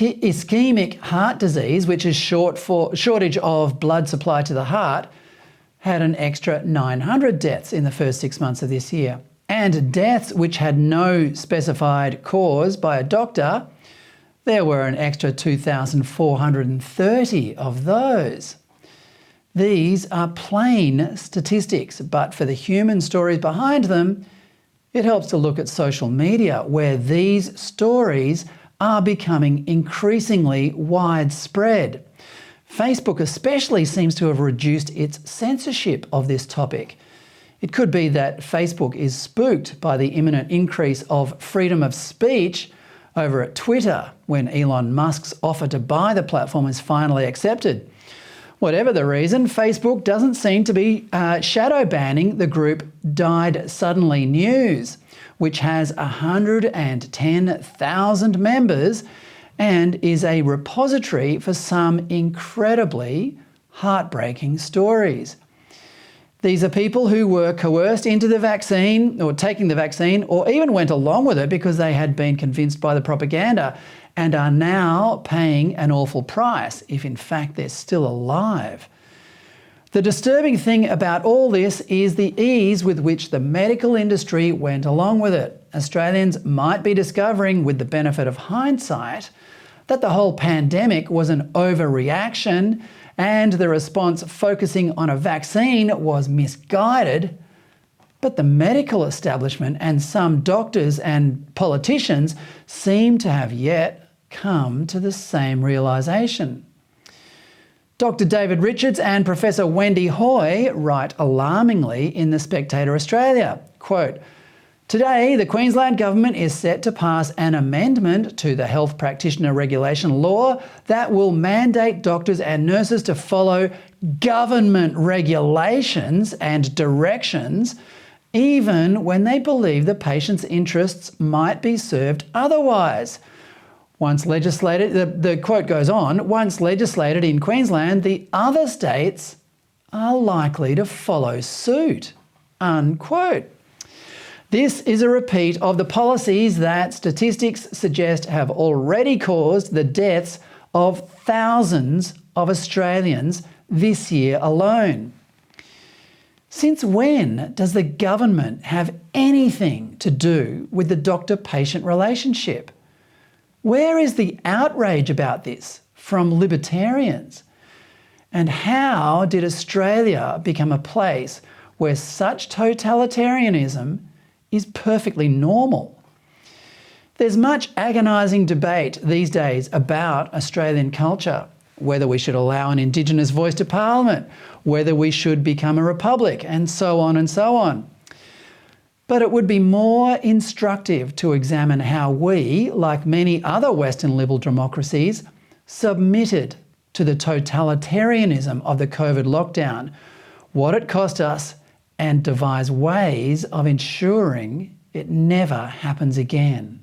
Ischemic heart disease, which is short for shortage of blood supply to the heart, had an extra 900 deaths in the first 6 months of this year. And deaths which had no specified cause by a doctor, there were an extra 2,430 of those. These are plain statistics, but for the human stories behind them, it helps to look at social media, where these stories are becoming increasingly widespread. Facebook especially seems to have reduced its censorship of this topic. It could be that Facebook is spooked by the imminent increase of freedom of speech over at Twitter when Elon Musk's offer to buy the platform is finally accepted. Whatever the reason, Facebook doesn't seem to be shadow banning the group Died Suddenly News, which has 110,000 members and is a repository for some incredibly heartbreaking stories. These are people who were coerced into the vaccine or taking the vaccine, or even went along with it because they had been convinced by the propaganda, and are now paying an awful price if in fact they're still alive. The disturbing thing about all this is the ease with which the medical industry went along with it. Australians might be discovering, with the benefit of hindsight, that the whole pandemic was an overreaction and the response focusing on a vaccine was misguided. But the medical establishment and some doctors and politicians seem to have yet come to the same realisation. Dr. David Richards and Professor Wendy Hoy write alarmingly in The Spectator Australia, quote, "Today, the Queensland Government is set to pass an amendment to the Health Practitioner Regulation Law that will mandate doctors and nurses to follow government regulations and directions even when they believe the patient's interests might be served otherwise. Once legislated," the quote goes on, "once legislated in Queensland, the other states are likely to follow suit," unquote. This is a repeat of the policies that statistics suggest have already caused the deaths of thousands of Australians this year alone. Since when does the government have anything to do with the doctor-patient relationship? Where is the outrage about this from libertarians? And how did Australia become a place where such totalitarianism is perfectly normal? There's much agonising debate these days about Australian culture, whether we should allow an Indigenous voice to Parliament, whether we should become a republic, and so on and so on. But it would be more instructive to examine how we, like many other Western liberal democracies, submitted to the totalitarianism of the COVID lockdown, what it cost us, and devise ways of ensuring it never happens again.